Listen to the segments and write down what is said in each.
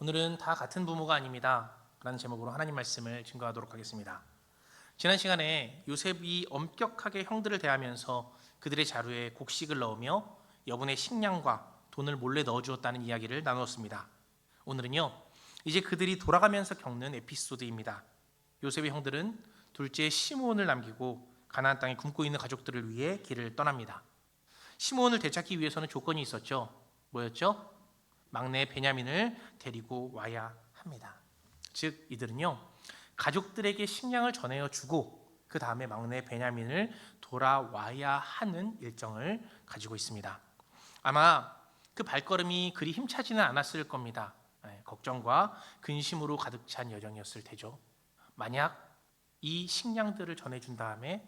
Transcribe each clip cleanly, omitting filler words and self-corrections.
오늘은 다 같은 부모가 아닙니다 라는 제목으로 하나님 말씀을 증거하도록 하겠습니다. 지난 시간에 요셉이 엄격하게 형들을 대하면서 그들의 자루에 곡식을 넣으며 여분의 식량과 돈을 몰래 넣어주었다는 이야기를 나누었습니다. 오늘은요, 이제 그들이 돌아가면서 겪는 에피소드입니다. 요셉의 형들은 둘째 시므온을 남기고 가나안 땅에 굶고 있는 가족들을 위해 길을 떠납니다. 시므온을 되찾기 위해서는 조건이 있었죠. 뭐였죠? 막내 베냐민을 데리고 와야 합니다. 즉 이들은요, 가족들에게 식량을 전해어 주고 그 다음에 막내 베냐민을 돌아와야 하는 일정을 가지고 있습니다. 아마 그 발걸음이 그리 힘차지는 않았을 겁니다. 걱정과 근심으로 가득 찬 여정이었을 테죠. 만약 이 식량들을 전해준 다음에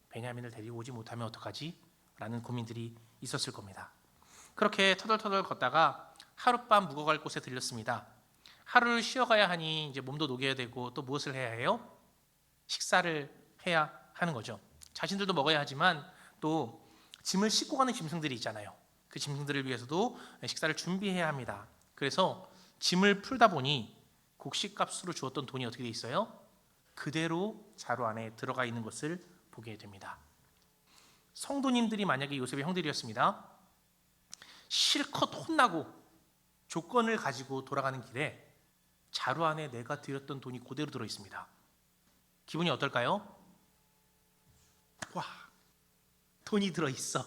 베냐민을 데리고 오지 못하면 어떡하지? 라는 고민들이 있었을 겁니다. 그렇게 터덜터덜 걷다가 하룻밤 묵어갈 곳에 들렸습니다. 하루를 쉬어가야 하니 이제 몸도 녹여야 되고 또 무엇을 해야 해요? 식사를 해야 하는 거죠. 자신들도 먹어야 하지만 또 짐을 싣고 가는 짐승들이 있잖아요. 그 짐승들을 위해서도 식사를 준비해야 합니다. 그래서 짐을 풀다 보니 곡식값으로 주었던 돈이 어떻게 돼 있어요? 그대로 자루 안에 들어가 있는 것을 보게 됩니다. 성도님들이 만약에 요셉의 형들이었습니다. 실컷 혼나고 조건을 가지고 돌아가는 길에 자루 안에 내가 드렸던 돈이 그대로 들어 있습니다. 기분이 어떨까요? 와, 돈이 들어 있어.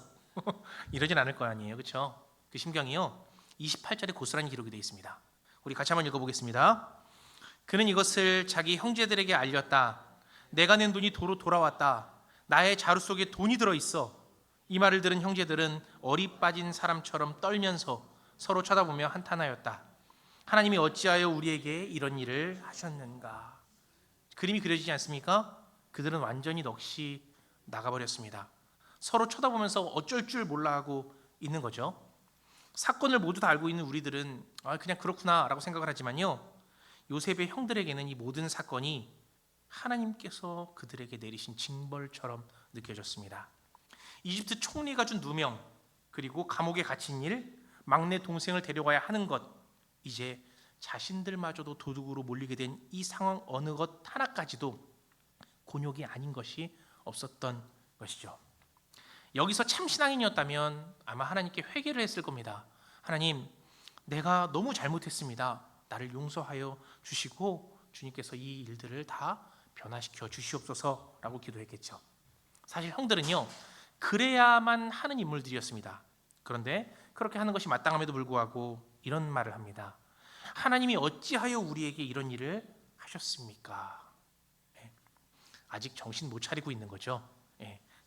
이러진 않을 거 아니에요, 그렇죠? 그 심경이요, 28절에 고스란히 기록이 되어 있습니다. 우리 같이 한번 읽어보겠습니다. 그는 이것을 자기 형제들에게 알렸다. 내가 낸 돈이 도로 돌아왔다. 나의 자루 속에 돈이 들어 있어. 이 말을 들은 형제들은 어리 빠진 사람처럼 떨면서 서로 쳐다보며 한탄하였다. 하나님이 어찌하여 우리에게 이런 일을 하셨는가? 그림이 그려지지 않습니까? 그들은 완전히 넋이 나가버렸습니다. 서로 쳐다보면서 어쩔 줄 몰라 하고 있는 거죠. 사건을 모두 다 알고 있는 우리들은 그냥 그렇구나 라고 생각을 하지만요, 요셉의 형들에게는 이 모든 사건이 하나님께서 그들에게 내리신 징벌처럼 느껴졌습니다. 이집트 총리가 준 누명, 그리고 감옥에 갇힌 일, 막내 동생을 데려가야 하는 것, 이제 자신들마저도 도둑으로 몰리게 된 이 상황 어느 것 하나까지도 곤욕이 아닌 것이 없었던 것이죠. 여기서 참 신앙인이었다면 아마 하나님께 회개를 했을 겁니다. 하나님, 내가 너무 잘못했습니다. 나를 용서하여 주시고 주님께서 이 일들을 다 변화시켜 주시옵소서라고 기도했겠죠. 사실 형들은요, 그래야만 하는 인물들이었습니다. 그런데 그렇게 하는 것이 마땅함에도 불구하고 이런 말을 합니다. 하나님이 어찌하여 우리에게 이런 일을 하셨습니까? 아직 정신 못 차리고 있는 거죠.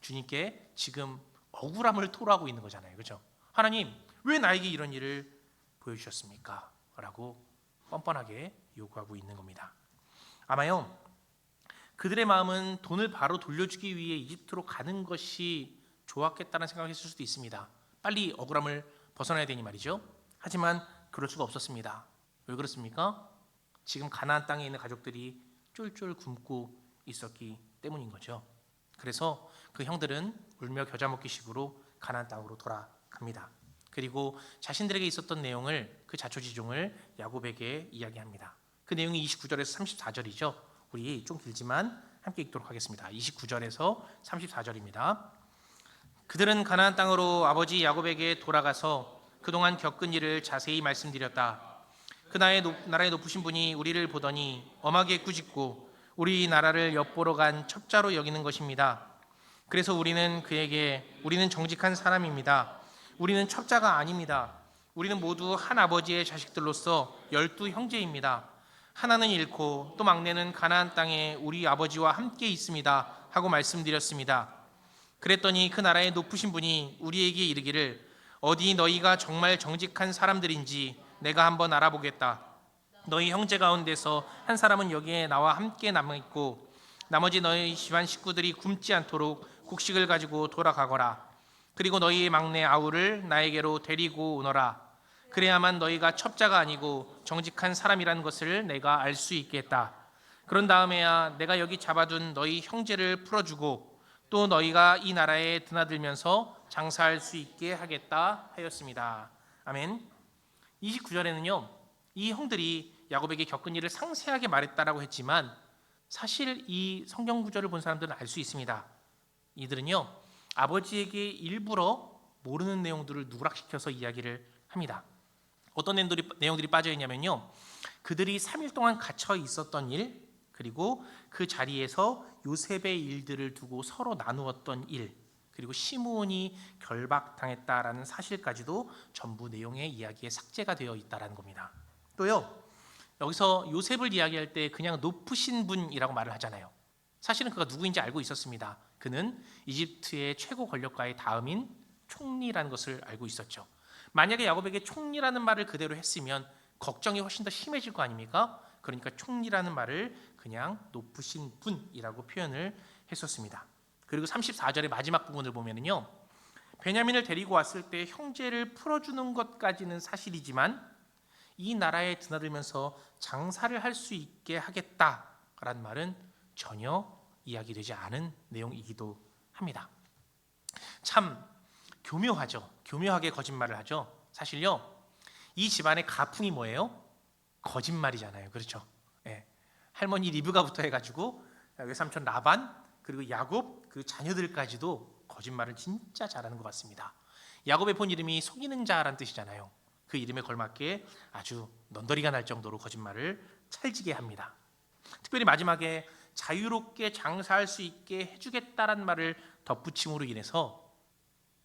주님께 지금 억울함을 토로하고 있는 거잖아요, 그렇죠? 하나님, 왜 나에게 이런 일을 보여주셨습니까? 라고 뻔뻔하게 요구하고 있는 겁니다. 아마요, 그들의 마음은 돈을 바로 돌려주기 위해 이집트로 가는 것이 좋았겠다는 생각을 했을 수도 있습니다. 빨리 억울함을 벗어나야 되니 말이죠. 하지만 그럴 수가 없었습니다. 왜 그렇습니까? 지금 가나안 땅에 있는 가족들이 쫄쫄 굶고 있었기 때문인 거죠. 그래서 그 형들은 울며 겨자 먹기식으로 가나안 땅으로 돌아갑니다. 그리고 자신들에게 있었던 내용을, 그 자초지종을 야곱에게 이야기합니다. 그 내용이 29절에서 34절이죠. 우리 좀 길지만 함께 읽도록 하겠습니다. 29절에서 34절입니다. 그들은 가나안 땅으로 아버지 야곱에게 돌아가서 그동안 겪은 일을 자세히 말씀드렸다. 그 나라의 높으신 분이 우리를 보더니 엄하게 꾸짖고 우리 나라를 엿보러 간 첩자로 여기는 것입니다. 그래서 우리는 그에게 우리는 정직한 사람입니다. 우리는 첩자가 아닙니다. 우리는 모두 한 아버지의 자식들로서 12 형제입니다. 하나는 잃고 또 막내는 가나안 땅에 우리 아버지와 함께 있습니다 하고 말씀드렸습니다. 그랬더니 그 나라의 높으신 분이 우리에게 이르기를 어디 너희가 정말 정직한 사람들인지 내가 한번 알아보겠다. 너희 형제 가운데서 한 사람은 여기에 나와 함께 남아있고 나머지 너희 집안 식구들이 굶지 않도록 곡식을 가지고 돌아가거라. 그리고 너희 막내 아우를 나에게로 데리고 오너라. 그래야만 너희가 첩자가 아니고 정직한 사람이라는 것을 내가 알 수 있겠다. 그런 다음에야 내가 여기 잡아둔 너희 형제를 풀어주고 또 너희가 이 나라에 드나들면서 장사할 수 있게 하겠다 하였습니다. 아멘. 29절에는요, 이 형들이 야곱에게 겪은 일을 상세하게 말했다라고 했지만 사실 이 성경 구절을 본 사람들은 알 수 있습니다. 이들은요, 아버지에게 일부러 모르는 내용들을 누락시켜서 이야기를 합니다. 어떤 내용들이 빠져 있냐면요, 그들이 3일 동안 갇혀 있었던 일, 그리고 그 자리에서 요셉의 일들을 두고 서로 나누었던 일, 그리고 시므온이 결박당했다라는 사실까지도 전부 내용의 이야기에 삭제가 되어 있다라는 겁니다. 또요, 여기서 요셉을 이야기할 때 그냥 높으신 분이라고 말을 하잖아요. 사실은 그가 누구인지 알고 있었습니다. 그는 이집트의 최고 권력가의 다음인 총리라는 것을 알고 있었죠. 만약에 야곱에게 총리라는 말을 그대로 했으면 걱정이 훨씬 더 심해질 거 아닙니까? 그러니까 총리라는 말을 그냥 높으신 분이라고 표현을 했었습니다. 그리고 34절의 마지막 부분을 보면은요, 베냐민을 데리고 왔을 때 형제를 풀어주는 것까지는 사실이지만 이 나라에 드나들면서 장사를 할 수 있게 하겠다라는 말은 전혀 이야기되지 않은 내용이기도 합니다. 참 교묘하죠. 교묘하게 거짓말을 하죠. 사실요, 이 집안의 가풍이 뭐예요? 거짓말이잖아요. 그렇죠? 예. 할머니 리브가부터 해가지고 외삼촌 라반, 그리고 야곱, 그 자녀들까지도 거짓말을 진짜 잘하는 것 같습니다. 야곱의 본 이름이 속이는 자라는 뜻이잖아요. 그 이름에 걸맞게 아주 넌더리가 날 정도로 거짓말을 찰지게 합니다. 특별히 마지막에 자유롭게 장사할 수 있게 해주겠다라는 말을 덧붙임으로 인해서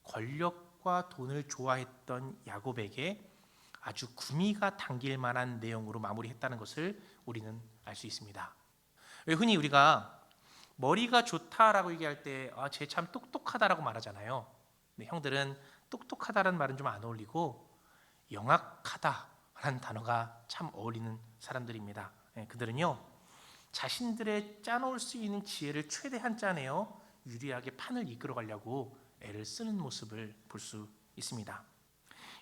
권력과 돈을 좋아했던 야곱에게 아주 구미가 당길 만한 내용으로 마무리했다는 것을 우리는 알 수 있습니다. 왜 흔히 우리가 머리가 좋다라고 얘기할 때 쟤 참 똑똑하다라고 말하잖아요. 근데 형들은 똑똑하다라는 말은 좀 안 어울리고 영악하다라는 단어가 참 어울리는 사람들입니다. 그들은요, 자신들의 짜놓을 수 있는 지혜를 최대한 짜내어 유리하게 판을 이끌어가려고 애를 쓰는 모습을 볼 수 있습니다.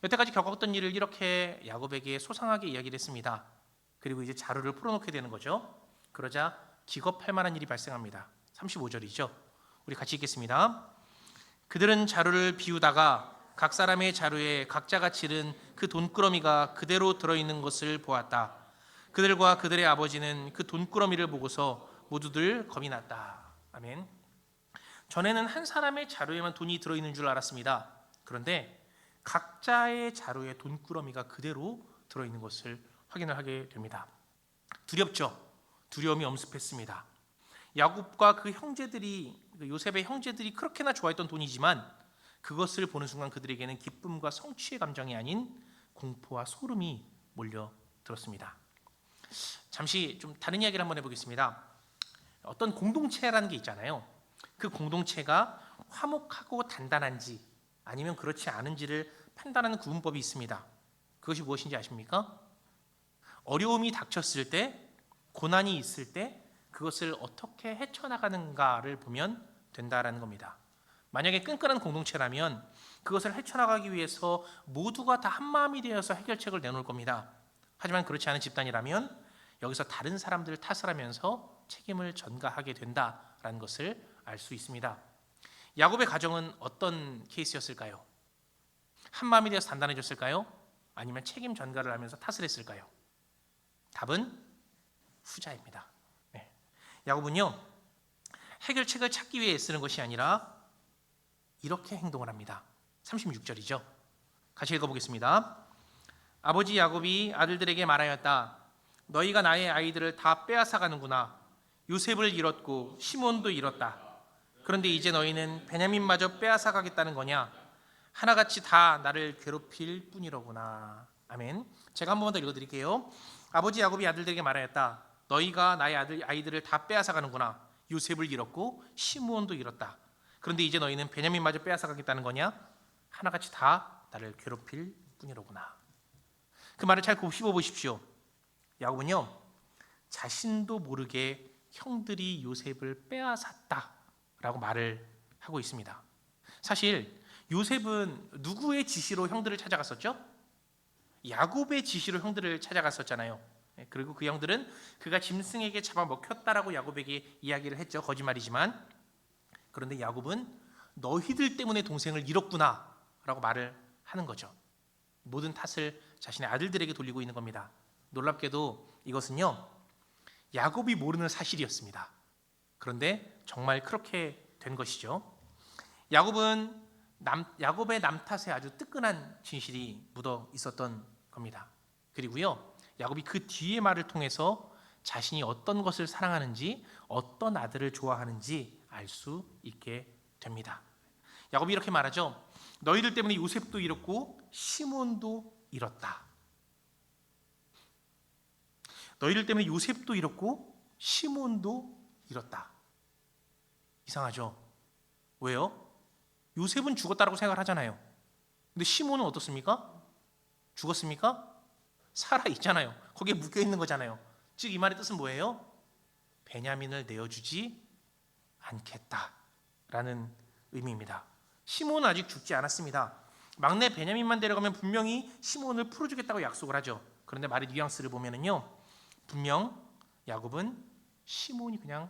여태까지 겪었던 일을 이렇게 야곱에게 소상하게 이야기를 했습니다. 그리고 이제 자루를 풀어놓게 되는 거죠. 그러자 기겁할 만한 일이 발생합니다. 35절이죠. 우리 같이 읽겠습니다. 그들은 자루를 비우다가 각 사람의 자루에 각자가 치른 그 돈꾸러미가 그대로 들어있는 것을 보았다. 그들과 그들의 아버지는 그 돈꾸러미를 보고서 모두들 겁이 났다. 아멘. 전에는 한 사람의 자루에만 돈이 들어있는 줄 알았습니다. 그런데 각자의 자루에 돈꾸러미가 그대로 들어있는 것을 확인을 하게 됩니다. 두렵죠. 두려움이 엄습했습니다. 야곱과 그 형제들이, 요셉의 형제들이 그렇게나 좋아했던 돈이지만 그것을 보는 순간 그들에게는 기쁨과 성취의 감정이 아닌 공포와 소름이 몰려들었습니다. 잠시 좀 다른 이야기를 한번 해보겠습니다. 어떤 공동체라는 게 있잖아요. 그 공동체가 화목하고 단단한지 아니면 그렇지 않은지를 판단하는 구분법이 있습니다. 그것이 무엇인지 아십니까? 어려움이 닥쳤을 때, 고난이 있을 때 그것을 어떻게 헤쳐나가는가를 보면 된다라는 겁니다. 만약에 끈끈한 공동체라면 그것을 헤쳐나가기 위해서 모두가 다 한마음이 되어서 해결책을 내놓을 겁니다. 하지만 그렇지 않은 집단이라면 여기서 다른 사람들을 탓을 하면서 책임을 전가하게 된다라는 것을 알 수 있습니다. 야곱의 가정은 어떤 케이스였을까요? 한마음이 되어서 단단해졌을까요? 아니면 책임 전가를 하면서 탓을 했을까요? 답은 후자입니다. 네. 야곱은요, 해결책을 찾기 위해 애쓰는 것이 아니라 이렇게 행동을 합니다. 36절이죠. 같이 읽어보겠습니다. 아버지 야곱이 아들들에게 말하였다. 너희가 나의 아이들을 다 빼앗아 가는구나. 요셉을 잃었고 시몬도 잃었다. 그런데 이제 너희는 베냐민마저 빼앗아 가겠다는 거냐? 하나같이 다 나를 괴롭힐 뿐이로구나. 아멘. 제가 한 번 더 읽어드릴게요. 아버지 야곱이 아들들에게 말하였다. 너희가 나의 아이들을 다 빼앗아 가는구나. 요셉을 잃었고 시므온도 잃었다. 그런데 이제 너희는 베냐민마저 빼앗아 가겠다는 거냐? 하나같이 다 나를 괴롭힐 뿐이로구나. 그 말을 잘 곱씹어 보십시오. 야곱은요, 자신도 모르게 형들이 요셉을 빼앗았다라고 말을 하고 있습니다. 사실 요셉은 누구의 지시로 형들을 찾아갔었죠? 야곱의 지시로 형들을 찾아갔었잖아요. 그리고 그 형들은 그가 짐승에게 잡아먹혔다라고 야곱에게 이야기를 했죠. 거짓말이지만. 그런데 야곱은 너희들 때문에 동생을 잃었구나 라고 말을 하는 거죠. 모든 탓을 자신의 아들들에게 돌리고 있는 겁니다. 놀랍게도 이것은요, 야곱이 모르는 사실이었습니다. 그런데 정말 그렇게 된 것이죠. 야곱의 남 탓에 아주 뜨끈한 진실이 묻어 있었던 겁니다. 그리고요, 야곱이 그 뒤의 말을 통해서 자신이 어떤 것을 사랑하는지, 어떤 아들을 좋아하는지 알 수 있게 됩니다. 야곱이 이렇게 말하죠. 너희들 때문에 요셉도 잃었고 시몬도 잃었다. 너희들 때문에 요셉도 잃었고 시몬도 잃었다. 이상하죠? 왜요? 요셉은 죽었다라고 생각을 하잖아요. 근데 시몬은 어떻습니까? 죽었습니까? 살아있잖아요. 거기에 묶여있는 거잖아요. 즉 이 말의 뜻은 뭐예요? 베냐민을 내어주지 않겠다라는 의미입니다. 시몬은 아직 죽지 않았습니다. 막내 베냐민만 데려가면 분명히 시몬을 풀어주겠다고 약속을 하죠. 그런데 말의 뉘앙스를 보면은요, 분명 야곱은 시몬이 그냥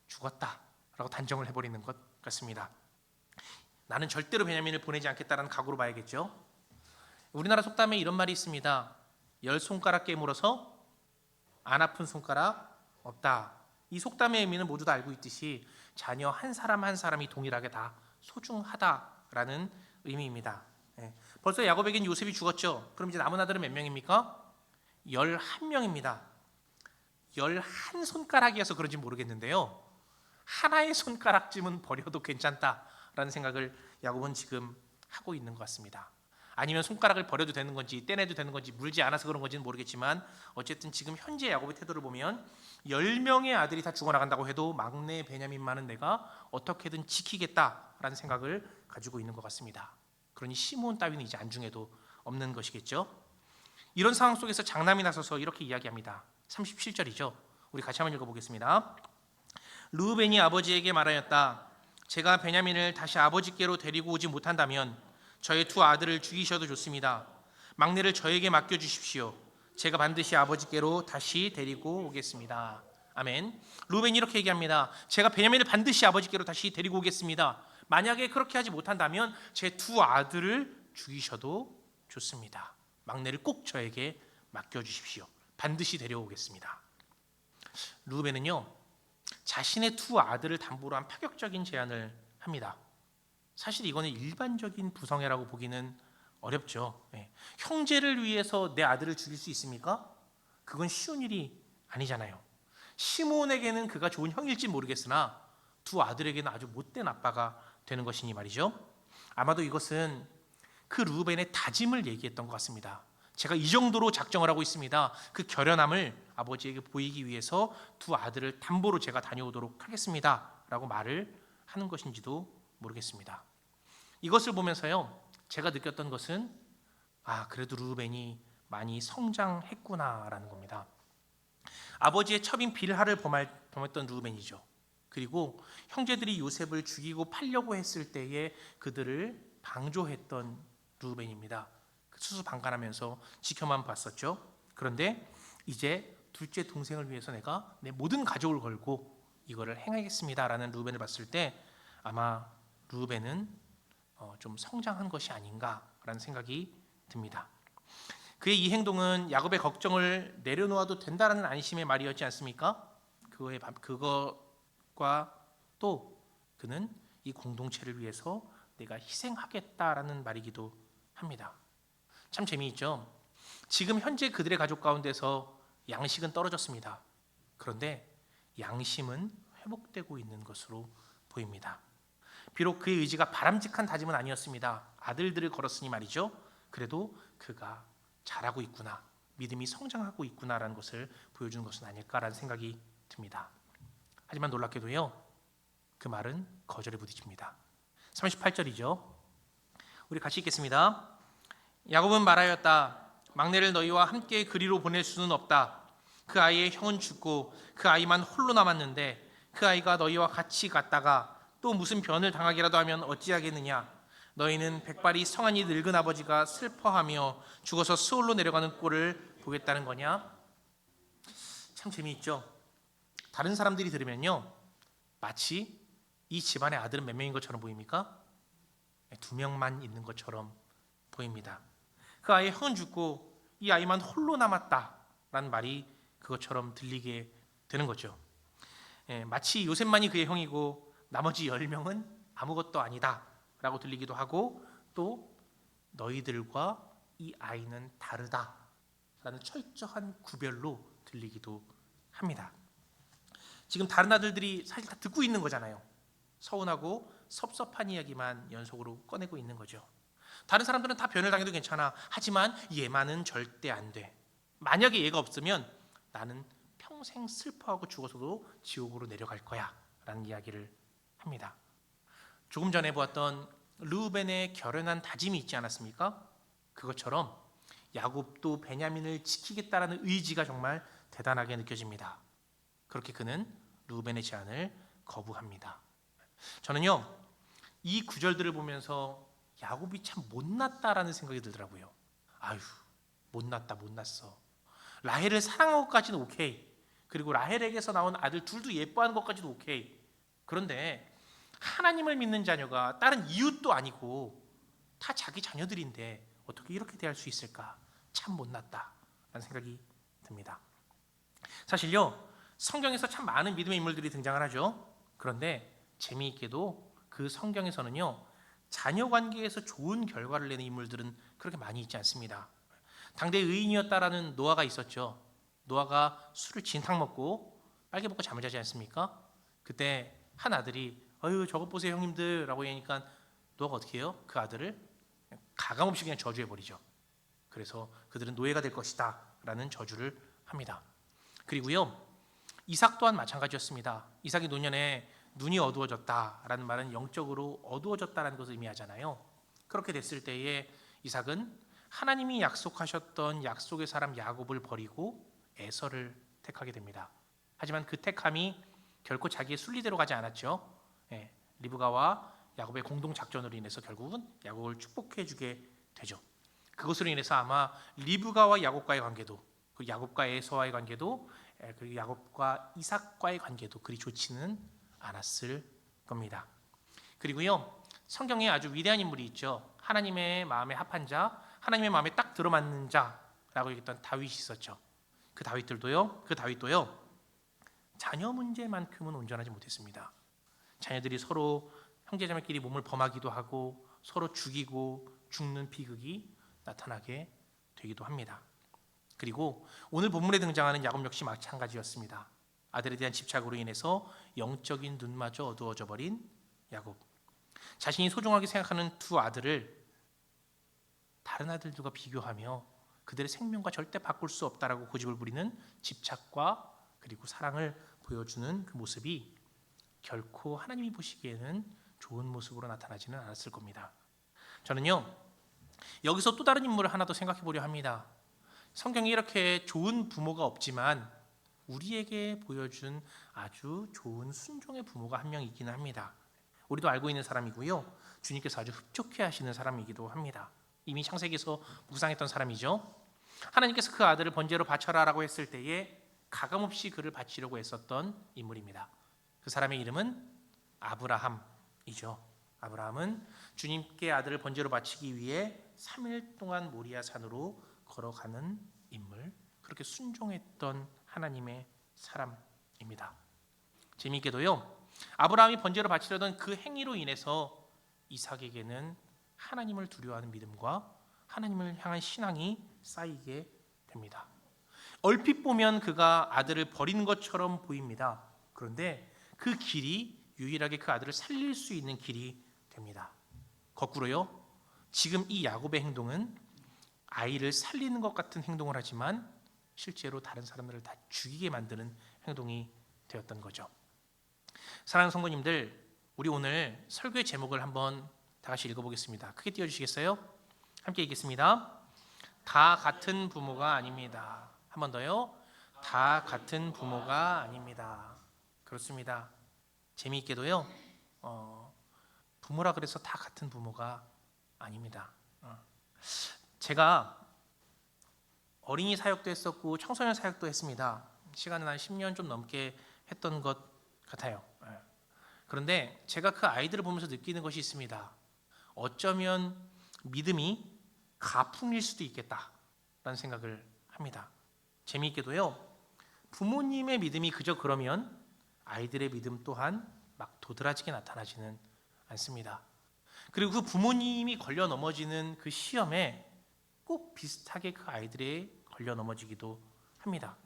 죽었다라고 단정을 해버리는 것 같습니다. 나는 절대로 베냐민을 보내지 않겠다라는 각오로 봐야겠죠. 우리나라 속담에 이런 말이 있습니다. 10손가락 깨물어서 안 아픈 손가락 없다. 이 속담의 의미는 모두 다 알고 있듯이 자녀 한 사람 한 사람이 동일하게 다 소중하다라는 의미입니다. 벌써 야곱에겐 요셉이 죽었죠. 그럼 이제 남은 아들은 몇 명입니까? 11명입니다. 11손가락이어서 그런지 모르겠는데요, 하나의 손가락쯤은 버려도 괜찮다라는 생각을 야곱은 지금 하고 있는 것 같습니다. 아니면 손가락을 버려도 되는 건지 떼내도 되는 건지 물지 않아서 그런 건지는 모르겠지만 어쨌든 지금 현재 야곱의 태도를 보면 10명의 아들이 다 죽어나간다고 해도 막내 베냐민만은 내가 어떻게든 지키겠다라는 생각을 가지고 있는 것 같습니다. 그러니 시몬 따위는 이제 안중에도 없는 것이겠죠. 이런 상황 속에서 장남이 나서서 이렇게 이야기합니다. 37절이죠. 우리 같이 한번 읽어보겠습니다. 르우벤이 아버지에게 말하였다. 제가 베냐민을 다시 아버지께로 데리고 오지 못한다면 저의 두 아들을 죽이셔도 좋습니다. 막내를 저에게 맡겨주십시오. 제가 반드시 아버지께로 다시 데리고 오겠습니다. 아멘. 르우벤이 이렇게 얘기합니다. 제가 베냐민을 반드시 아버지께로 다시 데리고 오겠습니다. 만약에 그렇게 하지 못한다면 제 두 아들을 죽이셔도 좋습니다. 막내를 꼭 저에게 맡겨주십시오. 반드시 데려오겠습니다. 르우벤은요, 자신의 두 아들을 담보로 한 파격적인 제안을 합니다. 사실 이거는 일반적인 부성애라고 보기는 어렵죠. 형제를 위해서 내 아들을 죽일 수 있습니까? 그건 쉬운 일이 아니잖아요. 시몬에게는 그가 좋은 형일지 모르겠으나 두 아들에게는 아주 못된 아빠가 되는 것이니 말이죠. 아마도 이것은 그 르우벤의 다짐을 얘기했던 것 같습니다. 제가 이 정도로 작정을 하고 있습니다. 그 결연함을 아버지에게 보이기 위해서 두 아들을 담보로 제가 다녀오도록 하겠습니다 라고 말을 하는 것인지도 모르겠습니다. 이것을 보면서요, 제가 느꼈던 것은 그래도 르우벤이 많이 성장했구나라는 겁니다. 아버지의 첩인 빌하를 범했던 르우벤이죠. 그리고 형제들이 요셉을 죽이고 팔려고 했을 때에 그들을 방조했던 르우벤입니다. 수수방관하면서 지켜만 봤었죠. 그런데 이제 둘째 동생을 위해서 내가 내 모든 가족을 걸고 이거를 행하겠습니다라는 르우벤을 봤을 때 아마 르우벤은 좀 성장한 것이 아닌가라는 생각이 듭니다. 그의 이 행동은 야곱의 걱정을 내려놓아도 된다라는 안심의 말이었지 않습니까? 그것과 또 그는 이 공동체를 위해서 내가 희생하겠다라는 말이기도 합니다. 참 재미있죠. 지금 현재 그들의 가족 가운데서 양식은 떨어졌습니다. 그런데 양심은 회복되고 있는 것으로 보입니다. 비록 그의 의지가 바람직한 다짐은 아니었습니다. 아들들을 걸었으니 말이죠. 그래도 그가 잘하고 있구나, 믿음이 성장하고 있구나라는 것을 보여주는 것은 아닐까라는 생각이 듭니다. 하지만 놀랍게도요, 그 말은 거절에 부딪힙니다. 38절이죠. 우리 같이 읽겠습니다. 야곱은 말하였다. 막내를 너희와 함께 그리로 보낼 수는 없다. 그 아이의 형은 죽고 그 아이만 홀로 남았는데 그 아이가 너희와 같이 갔다가 또 무슨 변을 당하기라도 하면 어찌하겠느냐. 너희는 백발이 성한이 늙은 아버지가 슬퍼하며 죽어서 스올로 내려가는 꼴을 보겠다는 거냐. 참 재미있죠. 다른 사람들이 들으면요, 마치 이 집안의 아들은 몇 명인 것처럼 보입니까? 2명만 있는 것처럼 보입니다. 그 아이의 형은 죽고 이 아이만 홀로 남았다라고 라는 말이 그것처럼 들리게 되는 거죠. 마치 요셉만이 그의 형이고 나머지 10명은 아무것도 아니다 라고 들리기도 하고, 또 너희들과 이 아이는 다르다 라는 철저한 구별로 들리기도 합니다. 지금 다른 아들들이 사실 다 듣고 있는 거잖아요. 서운하고 섭섭한 이야기만 연속으로 꺼내고 있는 거죠. 다른 사람들은 다 변을 당해도 괜찮아. 하지만 얘만은 절대 안 돼. 만약에 얘가 없으면 나는 평생 슬퍼하고 죽어서도 지옥으로 내려갈 거야 라는 이야기를 합니다. 조금 전에 보았던 르우벤의 결연한 다짐이 있지 않았습니까? 그것처럼 야곱도 베냐민을 지키겠다라는 의지가 정말 대단하게 느껴집니다. 그렇게 그는 르우벤의 제안을 거부합니다. 저는요, 이 구절들을 보면서 야곱이 참 못났다라는 생각이 들더라고요. 아유, 못났어. 라헬을 사랑한 것까지는 오케이. 그리고 라헬에게서 나온 아들 둘도 예뻐하는 것까지도 오케이. 그런데 하나님을 믿는 자녀가 다른 이웃도 아니고 다 자기 자녀들인데 어떻게 이렇게 대할 수 있을까? 참 못났다라는 생각이 듭니다. 사실요, 성경에서 참 많은 믿음의 인물들이 등장을 하죠. 그런데 재미있게도 그 성경에서는요, 자녀 관계에서 좋은 결과를 내는 인물들은 그렇게 많이 있지 않습니다. 당대 의인이었다라는 노아가 있었죠. 노아가 술을 진탕 먹고 빨개 먹고 잠을 자지 않습니까? 그때 한 아들이 어휴 저것 보세요 형님들 라고 하니까 노아가 어떻게 해요? 그 아들을 가감없이 그냥 저주해버리죠. 그래서 그들은 노예가 될 것이다 라는 저주를 합니다. 그리고요, 이삭 또한 마찬가지였습니다. 이삭이 노년에 눈이 어두워졌다라는 말은 영적으로 어두워졌다라는 것을 의미하잖아요. 그렇게 됐을 때에 이삭은 하나님이 약속하셨던 약속의 사람 야곱을 버리고 에서를 택하게 됩니다. 하지만 그 택함이 결코 자기의 순리대로 가지 않았죠. 리브가와 야곱의 공동 작전으로 인해서 결국은 야곱을 축복해 주게 되죠. 그것으로 인해서 아마 리브가와 야곱과의 관계도, 그 야곱과 에서와의 관계도, 그리고 야곱과 이삭과의 관계도 그리 좋지는 않았을 겁니다. 그리고요, 성경에 아주 위대한 인물이 있죠. 하나님의 마음에 합한 자, 하나님의 마음에 딱 들어맞는 자라고 얘기했던 다윗이 있었죠. 그 다윗도요 자녀 문제만큼은 온전하지 못했습니다. 자녀들이 서로 형제자매끼리 몸을 범하기도 하고 서로 죽이고 죽는 비극이 나타나게 되기도 합니다. 그리고 오늘 본문에 등장하는 야곱 역시 마찬가지였습니다. 아들에 대한 집착으로 인해서 영적인 눈마저 어두워져 버린 야곱. 자신이 소중하게 생각하는 두 아들을 다른 아들들과 비교하며 그들의 생명과 절대 바꿀 수 없다라고 고집을 부리는 집착과 그리고 사랑을 보여주는 그 모습이 결코 하나님이 보시기에는 좋은 모습으로 나타나지는 않았을 겁니다. 저는요, 여기서 또 다른 인물을 하나 더 생각해 보려 합니다. 성경에 이렇게 좋은 부모가 없지만 우리에게 보여준 아주 좋은 순종의 부모가 한 명 있기는 합니다. 우리도 알고 있는 사람이고요, 주님께서 아주 흡족해 하시는 사람이기도 합니다. 이미 창세기에서 묵상했던 사람이죠. 하나님께서 그 아들을 번제로 바쳐라라고 했을 때에 가감없이 그를 바치려고 애썼던 인물입니다. 그 사람의 이름은 아브라함이죠. 아브라함은 주님께 아들을 번제로 바치기 위해 3일 동안 모리아 산으로 걸어가는 인물, 그렇게 순종했던 하나님의 사람입니다. 재미있게도요, 아브라함이 번제로 바치려던 그 행위로 인해서 이삭에게는 하나님을 두려워하는 믿음과 하나님을 향한 신앙이 쌓이게 됩니다. 얼핏 보면 그가 아들을 버리는 것처럼 보입니다. 그런데 그 길이 유일하게 그 아들을 살릴 수 있는 길이 됩니다. 거꾸로요, 지금 이 야곱의 행동은 아이를 살리는 것 같은 행동을 하지만 실제로 다른 사람들을 다 죽이게 만드는 행동이 되었던 거죠. 사랑하는 성도님들, 우리 오늘 설교의 제목을 한번 다 같이 읽어보겠습니다. 크게 띄워주시겠어요? 함께 읽겠습니다. 다 같은 부모가 아닙니다. 한 번 더요. 다 같은 부모가 아닙니다. 그렇습니다. 재미있게도요, 부모라 그래서 다 같은 부모가 아닙니다. 제가 어린이 사역도 했었고 청소년 사역도 했습니다. 시간은 한 10년 좀 넘게 했던 것 같아요. 그런데 제가 그 아이들을 보면서 느끼는 것이 있습니다. 어쩌면 믿음이 가풍일 수도 있겠다라는 생각을 합니다. 재미있게도요. 부모님의 믿음이 그저 그러면 아이들의 믿음 또한 막 도드라지게 나타나지는 않습니다. 그리고 그 부모님이 걸려 넘어지는 그 시험에 꼭 비슷하게 그 아이들이 걸려 넘어지기도 합니다.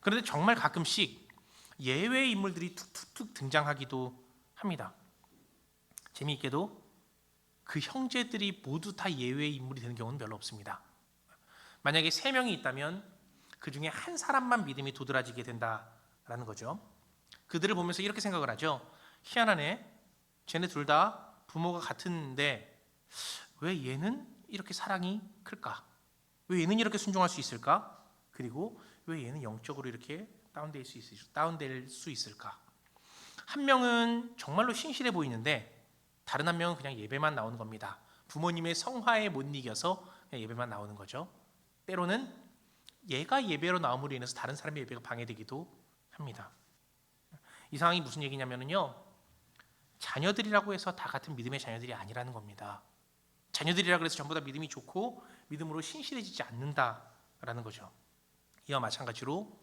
그런데 정말 가끔씩 예외의 인물들이 툭툭툭 등장하기도 합니다. 재미있게도 그 형제들이 모두 다 예외의 인물이 되는 경우는 별로 없습니다. 만약에 3명이 있다면 그 중에 한 사람만 믿음이 도드라지게 된다라는 거죠. 그들을 보면서 이렇게 생각을 하죠. 희한하네. 쟤네 둘 다 부모가 같은데 왜 얘는 이렇게 사랑이 클까? 왜 얘는 이렇게 순종할 수 있을까? 그리고 왜 얘는 영적으로 이렇게 다운될 수 있을까? 한 명은 정말로 신실해 보이는데 다른 한 명은 그냥 예배만 나오는 겁니다. 부모님의 성화에 못 이겨서 그냥 예배만 나오는 거죠. 때로는 얘가 예배로 나옴으로 인해서 다른 사람의 예배가 방해되기도 합니다. 이 상황이 무슨 얘기냐면요. 자녀들이라고 해서 다 같은 믿음의 자녀들이 아니라는 겁니다. 자녀들이라고 해서 전부 다 믿음이 좋고 믿음으로 신실해지지 않는다라는 거죠. 이와 마찬가지로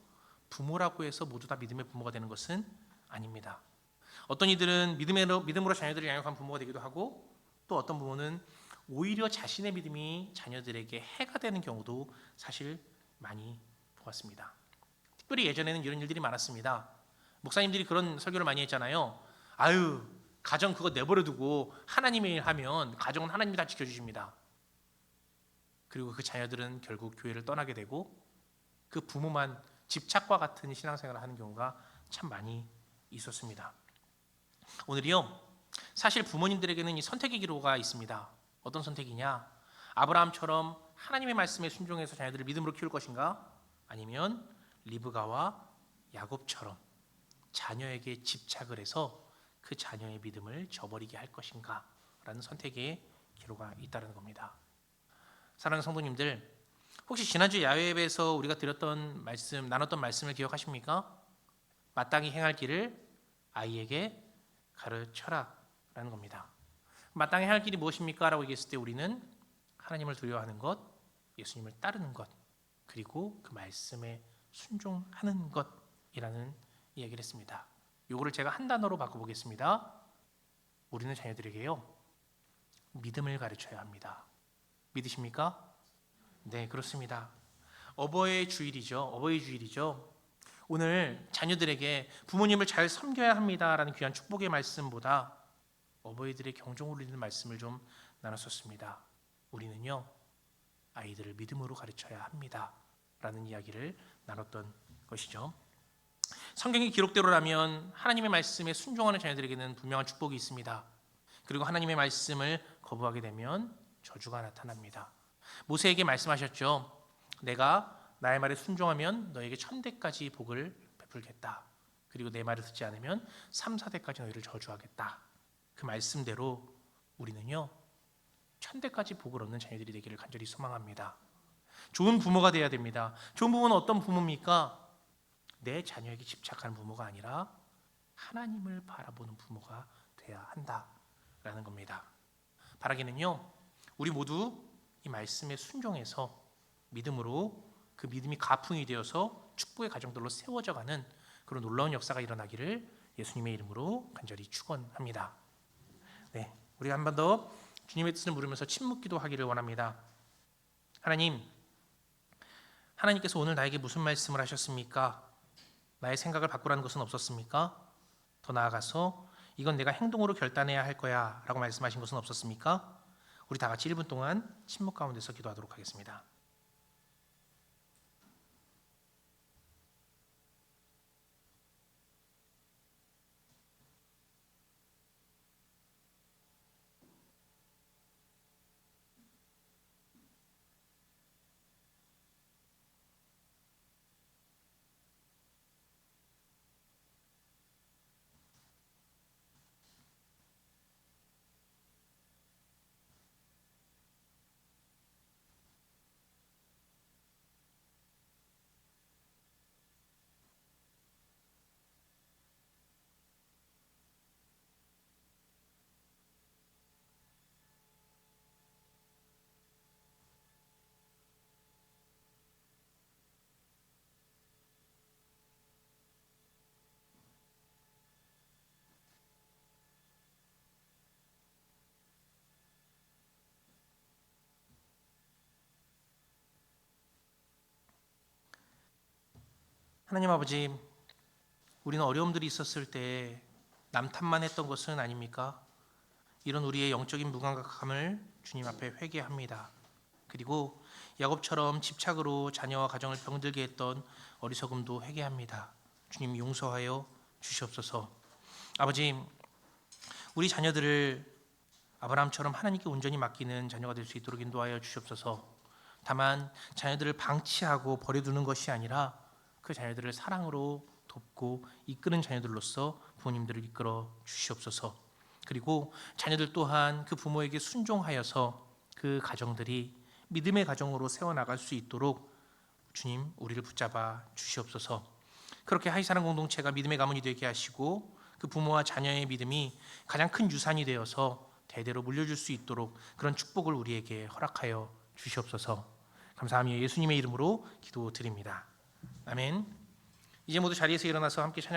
부모라고 해서 모두 다 믿음의 부모가 되는 것은 아닙니다. 어떤 이들은 믿음으로 자녀들을 양육한 부모가 되기도 하고 또 어떤 부모는 오히려 자신의 믿음이 자녀들에게 해가 되는 경우도 사실 많이 보았습니다. 특별히 예전에는 이런 일들이 많았습니다. 목사님들이 그런 설교를 많이 했잖아요. 아유, 가정 그거 내버려 두고 하나님의 일 하면 가정은 하나님이 다 지켜주십니다. 그리고 그 자녀들은 결국 교회를 떠나게 되고 그 부모만 집착과 같은 신앙생활을 하는 경우가 참 많이 있었습니다. 오늘이요. 사실 부모님들에게는 이 선택의 기로가 있습니다. 어떤 선택이냐? 아브라함처럼 하나님의 말씀에 순종해서 자녀들을 믿음으로 키울 것인가? 아니면 리브가와 야곱처럼 자녀에게 집착을 해서 그 자녀의 믿음을 저버리게 할 것인가? 라는 선택의 기로가 있다는 겁니다. 사랑하는 성도님들, 혹시 지난주 야외 예배에서 우리가 나눴던 말씀을 기억하십니까? 마땅히 행할 길을 아이에게 가르쳐라 라는 겁니다. 마땅히 할 길이 무엇입니까? 라고 얘기했을 때 우리는 하나님을 두려워하는 것, 예수님을 따르는 것, 그리고 그 말씀에 순종하는 것이라는 이야기를 했습니다. 요거를 제가 한 단어로 바꿔보겠습니다. 우리는 자녀들에게요, 믿음을 가르쳐야 합니다. 믿으십니까? 네, 그렇습니다. 어버이 주일이죠. 오늘 자녀들에게 부모님을 잘 섬겨야 합니다라는 귀한 축복의 말씀보다 어버이들의 경종을 울리는 말씀을 좀 나눴었습니다. 우리는요, 아이들을 믿음으로 가르쳐야 합니다라는 이야기를 나눴던 것이죠. 성경의 기록대로라면 하나님의 말씀에 순종하는 자녀들에게는 분명한 축복이 있습니다. 그리고 하나님의 말씀을 거부하게 되면 저주가 나타납니다. 모세에게 말씀하셨죠. 내가 나의 말에 순종하면 너에게 1000대까지 복을 베풀겠다. 그리고 내 말을 듣지 않으면 3, 4대까지 너희를 저주하겠다. 그 말씀대로 우리는요, 1000대까지 복을 얻는 자녀들이 되기를 간절히 소망합니다. 좋은 부모가 되어야 됩니다. 좋은 부모는 어떤 부모입니까? 내 자녀에게 집착하는 부모가 아니라 하나님을 바라보는 부모가 되어야 한다라는 겁니다. 바라기는요, 우리 모두 이 말씀에 순종해서 믿음으로 그 믿음이 가풍이 되어서 축복의 가정들로 세워져가는 그런 놀라운 역사가 일어나기를 예수님의 이름으로 간절히 축원합니다. 네, 우리가 한 번 더 주님의 뜻을 물으면서 침묵기도 하기를 원합니다. 하나님께서 오늘 나에게 무슨 말씀을 하셨습니까? 나의 생각을 바꾸라는 것은 없었습니까? 더 나아가서 이건 내가 행동으로 결단해야 할 거야 라고 말씀하신 것은 없었습니까? 우리 다 같이 1분 동안 침묵 가운데서 기도하도록 하겠습니다. 하나님 아버지, 우리는 어려움들이 있었을 때 남탓만 했던 것은 아닙니까? 이런 우리의 영적인 무감각함을 주님 앞에 회개합니다. 그리고 야곱처럼 집착으로 자녀와 가정을 병들게 했던 어리석음도 회개합니다. 주님 용서하여 주시옵소서. 아버지, 우리 자녀들을 아브라함처럼 하나님께 온전히 맡기는 자녀가 될 수 있도록 인도하여 주시옵소서. 다만 자녀들을 방치하고 버려두는 것이 아니라 그 자녀들을 사랑으로 돕고 이끄는 자녀들로서 부모님들을 이끌어 주시옵소서. 그리고 자녀들 또한 그 부모에게 순종하여서 그 가정들이 믿음의 가정으로 세워나갈 수 있도록 주님 우리를 붙잡아 주시옵소서. 그렇게 하이사랑 공동체가 믿음의 가문이 되게 하시고 그 부모와 자녀의 믿음이 가장 큰 유산이 되어서 대대로 물려줄 수 있도록 그런 축복을 우리에게 허락하여 주시옵소서. 감사하며 예수님의 이름으로 기도드립니다. 아멘. 이제 모두 자리에서 일어나서 함께 찬양하시겠습니다.